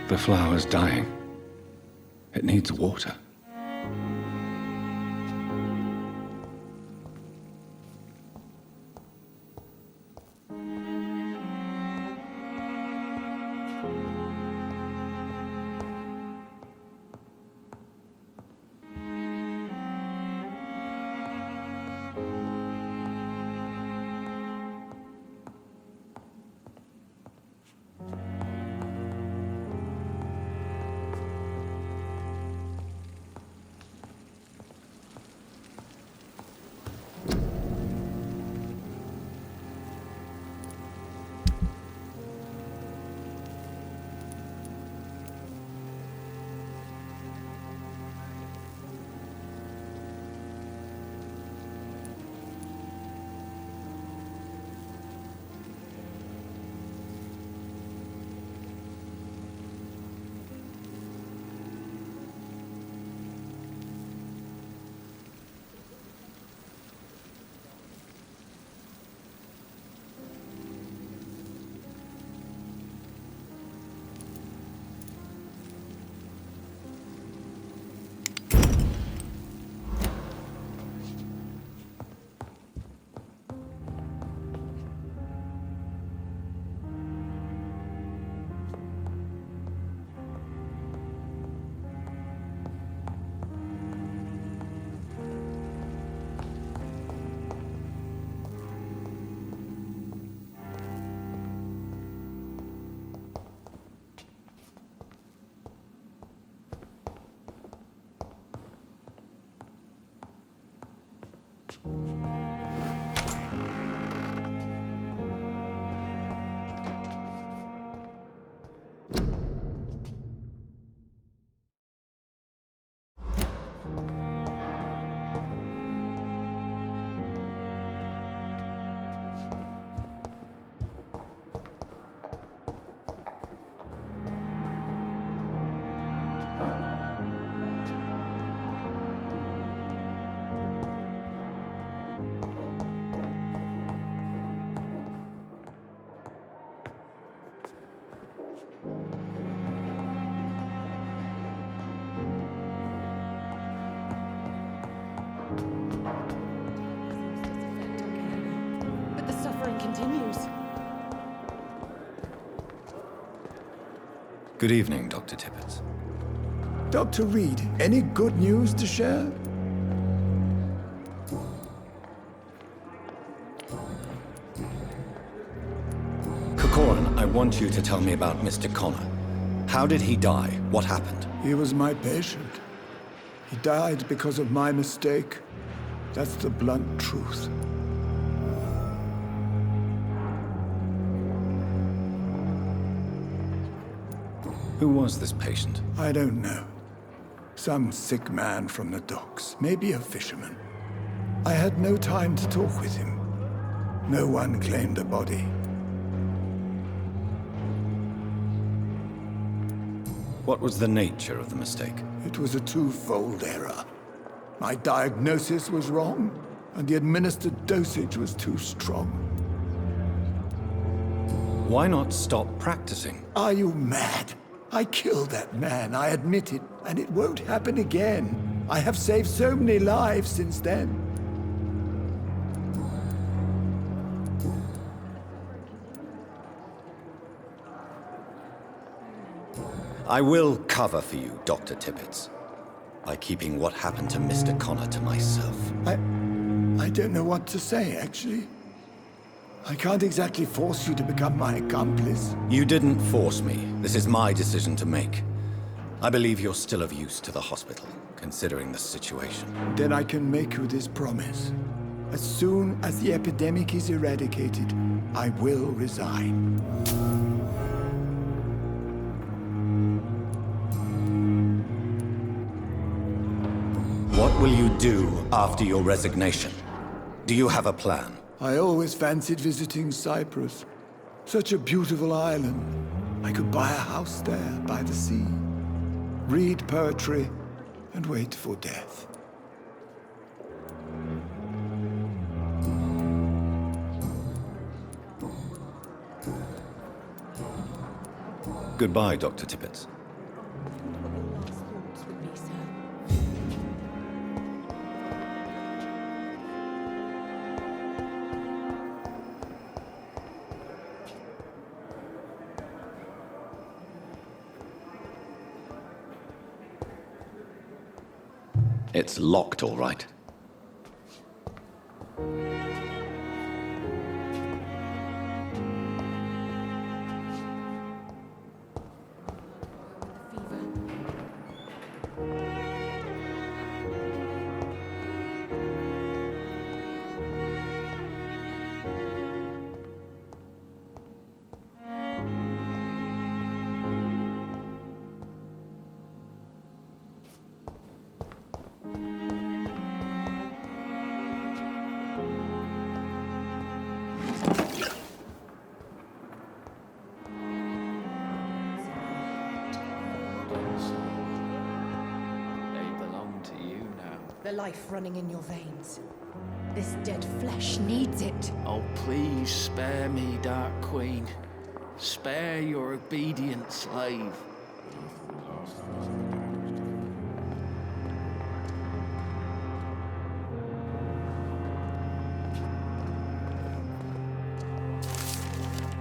The flower's dying. It needs water. But the suffering continues. Good evening, Dr. Tippett. Dr. Reid, any good news to share? Corcoran, I want you to tell me about Mr. Connor. How did he die? What happened? He was my patient. He died because of my mistake. That's the blunt truth. Who was this patient? I don't know. Some sick man from the docks, maybe a fisherman. I had no time to talk with him. No one claimed a body. What was the nature of the mistake? It was a twofold error. My diagnosis was wrong, and the administered dosage was too strong. Why not stop practicing? Are you mad? I killed that man, I admit it, and it won't happen again. I have saved so many lives since then. I will cover for you, Dr. Tippett, by keeping what happened to Mr. Connor to myself. I don't know what to say, actually. I can't exactly force you to become my accomplice. You didn't force me. This is my decision to make. I believe you're still of use to the hospital, considering the situation. Then I can make you this promise. As soon as the epidemic is eradicated, I will resign. What will you do after your resignation? Do you have a plan? I always fancied visiting Cyprus. Such a beautiful island. I could buy a house there by the sea, read poetry, and wait for death. Goodbye, Dr. Tippett. What your last thoughts would be, sir. It's locked, all right. The life running in your veins. This dead flesh needs it. Oh, please spare me, Dark Queen. Spare your obedient slave.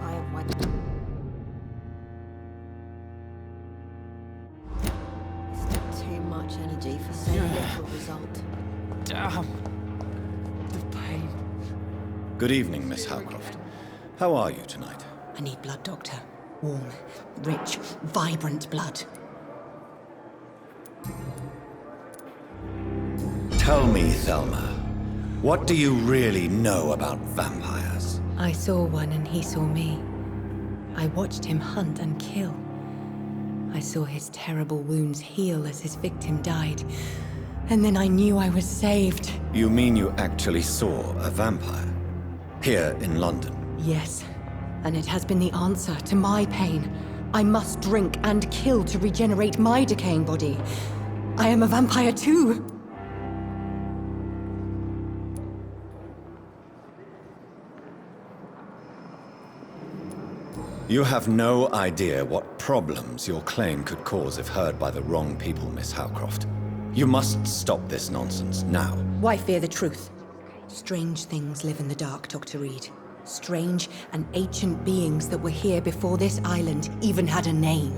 I am one. Too much energy for so little result. Damn. The pain. Good evening, Miss Howcroft. How are you tonight? I need blood, Doctor. Warm, rich, vibrant blood. Tell me, Thelma, what do you really know about vampires? I saw one and he saw me. I watched him hunt and kill. I saw his terrible wounds heal as his victim died. And then I knew I was saved. You mean you actually saw a vampire? Here in London? Yes. And it has been the answer to my pain. I must drink and kill to regenerate my decaying body. I am a vampire too. You have no idea what problems your claim could cause if heard by the wrong people, Miss Howcroft. You must stop this nonsense now. Why fear the truth? Strange things live in the dark, Dr. Reid. Strange and ancient beings that were here before this island even had a name.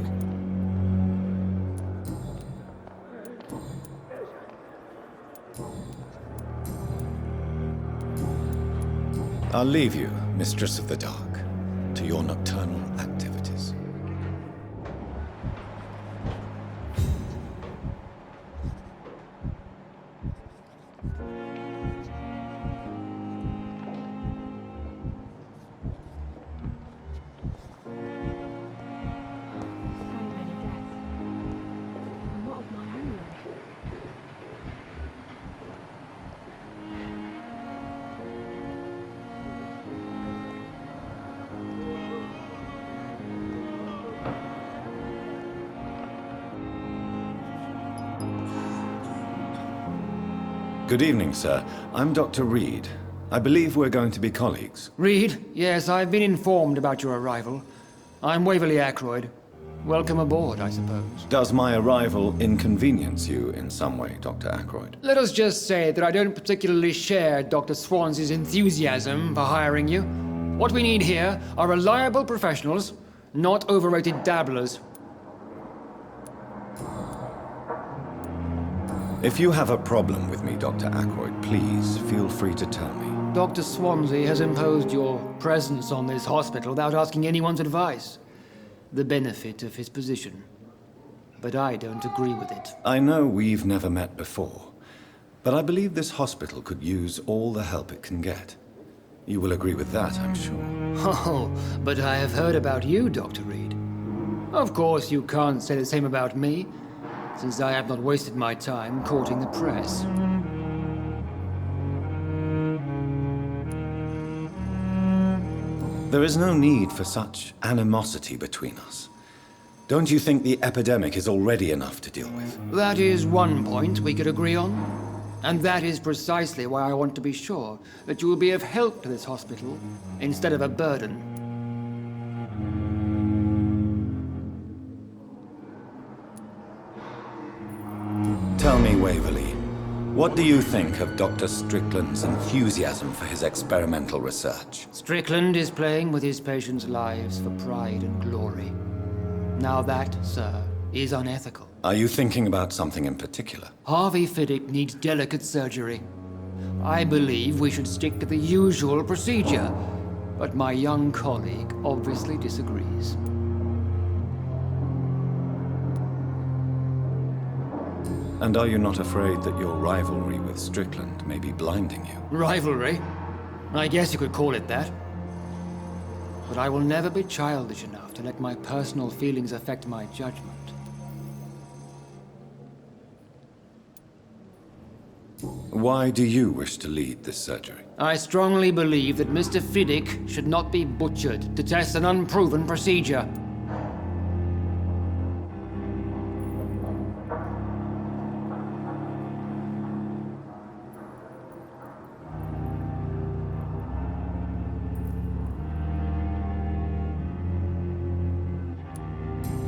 I'll leave you, Mistress of the Dark, to your nocturnal activities. Good evening, sir. I'm Dr. Reid. I believe we're going to be colleagues. Reid, yes, I've been informed about your arrival. I'm Waverly Ackroyd. Welcome aboard, I suppose. Does my arrival inconvenience you in some way, Dr. Ackroyd? Let us just say that I don't particularly share Dr. Swansea's enthusiasm for hiring you. What we need here are reliable professionals, not overrated dabblers. If you have a problem with me, Dr. Ackroyd, please feel free to tell me. Dr. Swansea has imposed your presence on this hospital without asking anyone's advice. The benefit of his position. But I don't agree with it. I know we've never met before, but I believe this hospital could use all the help it can get. You will agree with that, I'm sure. Oh, but I have heard about you, Dr. Reid. Of course, you can't say the same about me, since I have not wasted my time courting the press. There is no need for such animosity between us. Don't you think the epidemic is already enough to deal with? That is one point we could agree on. And that is precisely why I want to be sure that you will be of help to this hospital, instead of a burden. Tell me, Waverly, what do you think of Dr. Strickland's enthusiasm for his experimental research? Strickland is playing with his patients' lives for pride and glory. Now that, sir, is unethical. Are you thinking about something in particular? Harvey Fiddick needs delicate surgery. I believe we should stick to the usual procedure, but my young colleague obviously disagrees. And are you not afraid that your rivalry with Strickland may be blinding you? Rivalry? I guess you could call it that. But I will never be childish enough to let my personal feelings affect my judgment. Why do you wish to lead this surgery? I strongly believe that Mr. Fiddick should not be butchered to test an unproven procedure.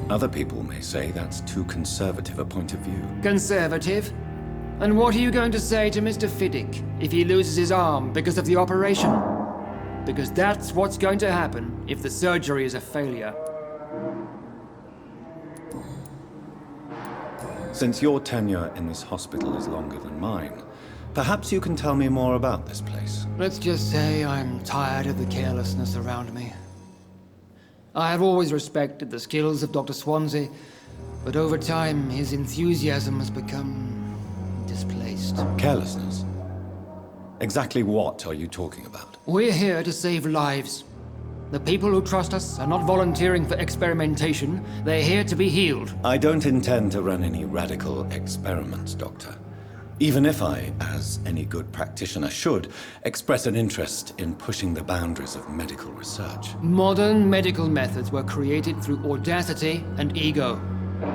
Other people may say that's too conservative a point of view. Conservative? And what are you going to say to Mr. Fiddick if he loses his arm because of the operation? Because that's what's going to happen if the surgery is a failure. Since your tenure in this hospital is longer than mine, perhaps you can tell me more about this place. Let's just say I'm tired of the carelessness around me. I have always respected the skills of Dr. Swansea, but over time his enthusiasm has become displaced. Carelessness? Exactly what are you talking about? We're here to save lives. The people who trust us are not volunteering for experimentation. They're here to be healed. I don't intend to run any radical experiments, Doctor. Even if I, as any good practitioner should, express an interest in pushing the boundaries of medical research. Modern medical methods were created through audacity and ego.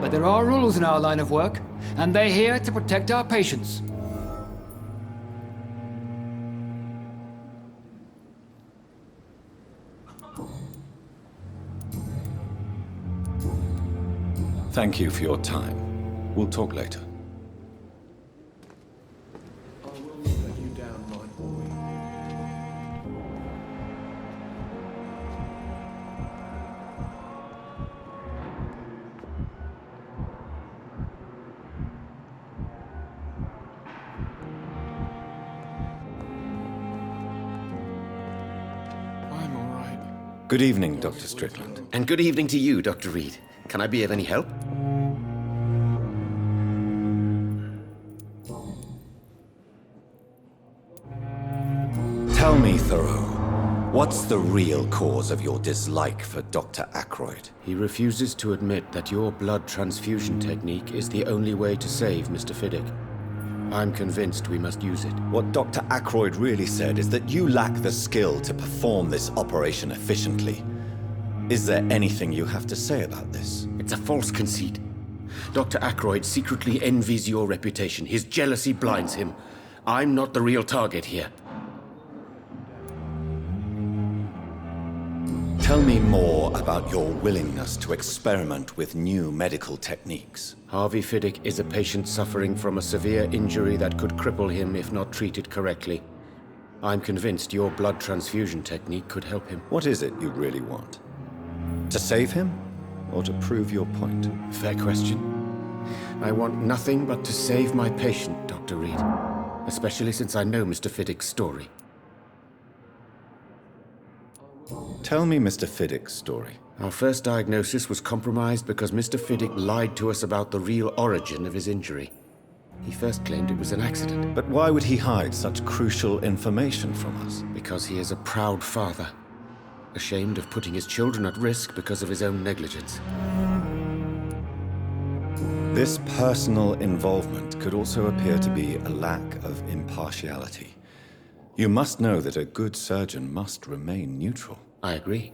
But there are rules in our line of work, and they're here to protect our patients. Thank you for your time. We'll talk later. I will let you down, my boy. I'm all right. Good evening, Dr. Strickland. And good evening to you, Dr. Reid. Can I be of any help? Tell me, Thoreau, what's the real cause of your dislike for Dr. Ackroyd? He refuses to admit that your blood transfusion technique is the only way to save Mr. Fiddick. I'm convinced we must use it. What Dr. Ackroyd really said is that you lack the skill to perform this operation efficiently. Is there anything you have to say about this? It's a false conceit. Dr. Ackroyd secretly envies your reputation. His jealousy blinds him. I'm not the real target here. Tell me more about your willingness to experiment with new medical techniques. Harvey Fiddick is a patient suffering from a severe injury that could cripple him if not treated correctly. I'm convinced your blood transfusion technique could help him. What is it you really want? To save him, or to prove your point? Fair question. I want nothing but to save my patient, Dr. Reid. Especially since I know Mr. Fiddick's story. Tell me Mr. Fiddick's story. Our first diagnosis was compromised because Mr. Fiddick lied to us about the real origin of his injury. He first claimed it was an accident. But why would he hide such crucial information from us? Because he is a proud father. Ashamed of putting his children at risk because of his own negligence. This personal involvement could also appear to be a lack of impartiality. You must know that a good surgeon must remain neutral. I agree.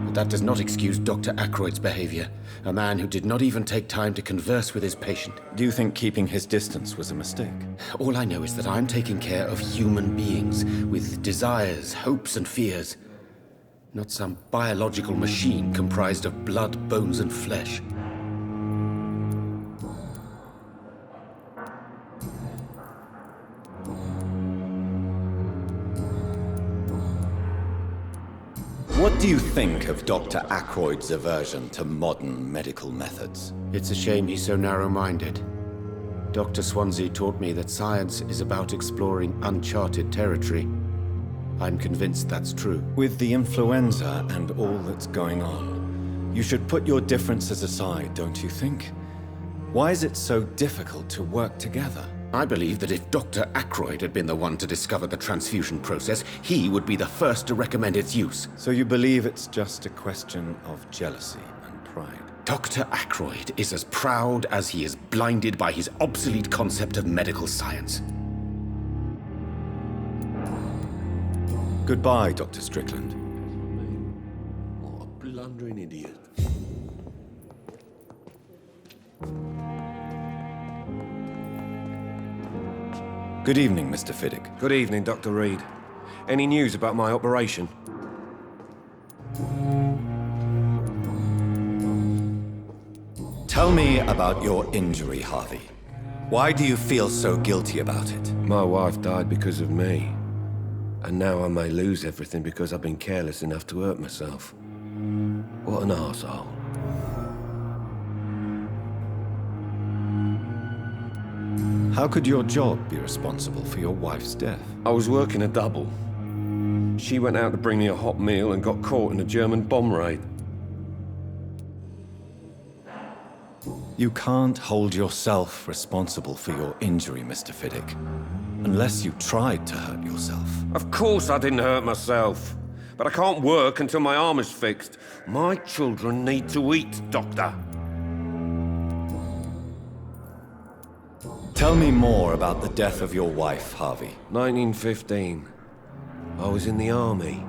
But that does not excuse Dr. Ackroyd's behavior. A man who did not even take time to converse with his patient. Do you think keeping his distance was a mistake? All I know is that I'm taking care of human beings with desires, hopes, and fears. Not some biological machine comprised of blood, bones, and flesh. What do you think of Dr. Ackroyd's aversion to modern medical methods? It's a shame he's so narrow-minded. Dr. Swansea taught me that science is about exploring uncharted territory. I'm convinced that's true. With the influenza and all that's going on, you should put your differences aside, don't you think? Why is it so difficult to work together? I believe that if Dr. Ackroyd had been the one to discover the transfusion process, he would be the first to recommend its use. So you believe it's just a question of jealousy and pride? Dr. Ackroyd is as proud as he is blinded by his obsolete concept of medical science. Goodbye, Dr. Strickland. What a blundering idiot. Good evening, Mr. Fiddick. Good evening, Dr. Reid. Any news about my operation? Tell me about your injury, Harvey. Why do you feel so guilty about it? My wife died because of me. And now I may lose everything because I've been careless enough to hurt myself. What an arsehole. How could your job be responsible for your wife's death? I was working a double. She went out to bring me a hot meal and got caught in a German bomb raid. You can't hold yourself responsible for your injury, Mr. Fiddick, unless you tried to hurt yourself. Of course I didn't hurt myself. But I can't work until my arm is fixed. My children need to eat, Doctor. Tell me more about the death of your wife, Harvey. 1915. I was in the army,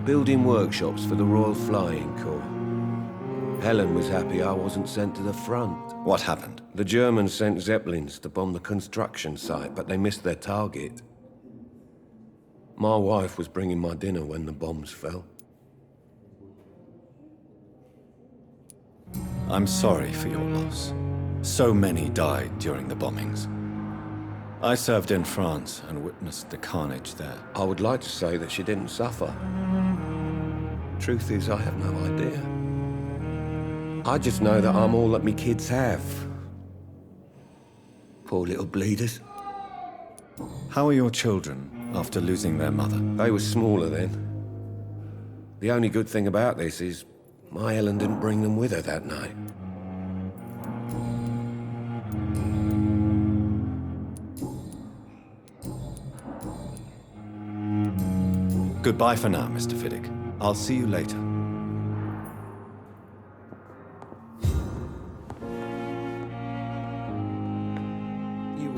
building workshops for the Royal Flying Corps. Helen was happy I wasn't sent to the front. What happened? The Germans sent Zeppelins to bomb the construction site, but they missed their target. My wife was bringing my dinner when the bombs fell. I'm sorry for your loss. So many died during the bombings. I served in France and witnessed the carnage there. I would like to say that she didn't suffer. Truth is, I have no idea. I just know that I'm all that me kids have. Poor little bleeders. How are your children after losing their mother? They were smaller then. The only good thing about this is my Helen didn't bring them with her that night. Goodbye for now, Mr. Fiddick. I'll see you later.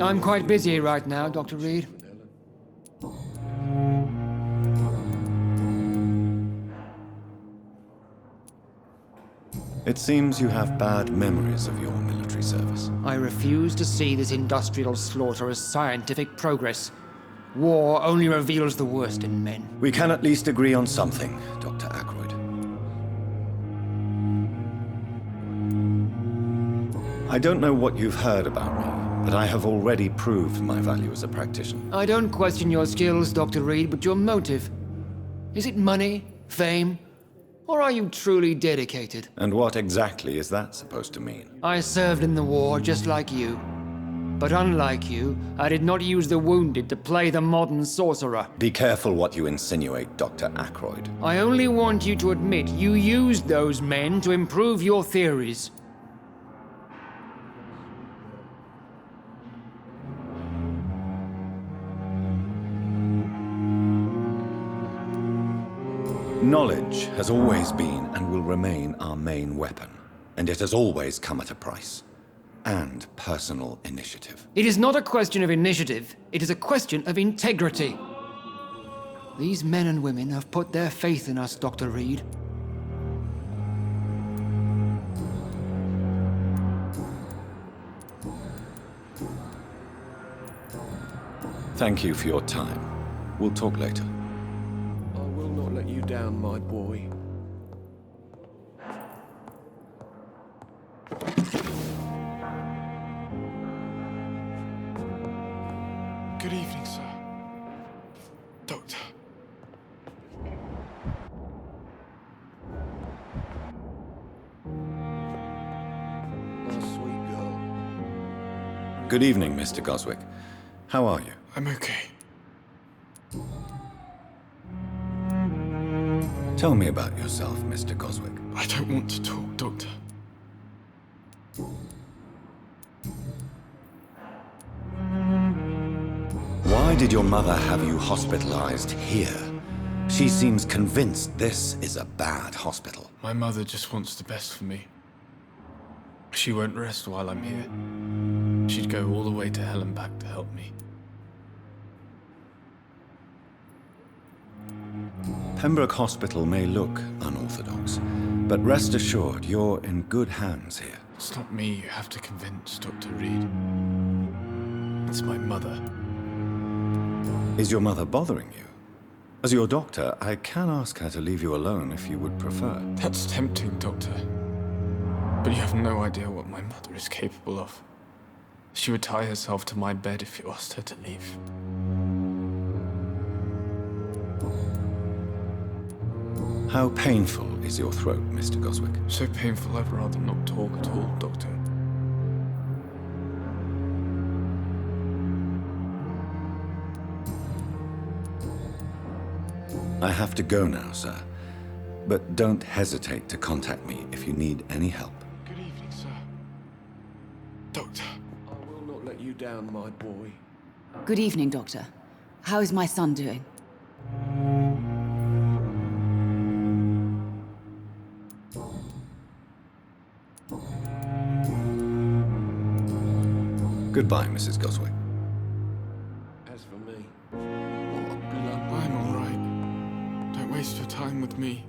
I'm quite busy right now, Dr. Reid. It seems you have bad memories of your military service. I refuse to see this industrial slaughter as scientific progress. War only reveals the worst in men. We can at least agree on something, Dr. Ackroyd. I don't know what you've heard about me, but I have already proved my value as a practitioner. I don't question your skills, Dr. Reid, but your motive. Is it money, fame, or are you truly dedicated? And what exactly is that supposed to mean? I served in the war just like you. But unlike you, I did not use the wounded to play the modern sorcerer. Be careful what you insinuate, Dr. Ackroyd. I only want you to admit you used those men to improve your theories. Knowledge has always been and will remain our main weapon, and it has always come at a price. And personal initiative. It is not a question of initiative, it is a question of integrity. These men and women have put their faith in us, Dr. Reid. Thank you for your time. We'll talk later. I will not let you down, my boy. Good evening, sir. Doctor. Good evening, Mr. Goswick. How are you? I'm okay. Tell me about yourself, Mr. Goswick. I don't want to talk, Doctor. Why did your mother have you hospitalized here? She seems convinced this is a bad hospital. My mother just wants the best for me. She won't rest while I'm here. She'd go all the way to hell and back to help me. Pembroke Hospital may look unorthodox, but rest assured you're in good hands here. It's not me you have to convince, Dr. Reid. It's my mother. Is your mother bothering you? As your doctor, I can ask her to leave you alone if you would prefer. That's tempting, Doctor. But you have no idea what my mother is capable of. She would tie herself to my bed if you asked her to leave. How painful is your throat, Mr. Goswick? So painful I'd rather not talk at all, Doctor. I have to go now, sir. But don't hesitate to contact me if you need any help. Good evening, sir. Doctor. I will not let you down, my boy. Good evening, Doctor. How is my son doing? Goodbye, Mrs. Goswick. As for me, I'm all right. Don't waste your time with me.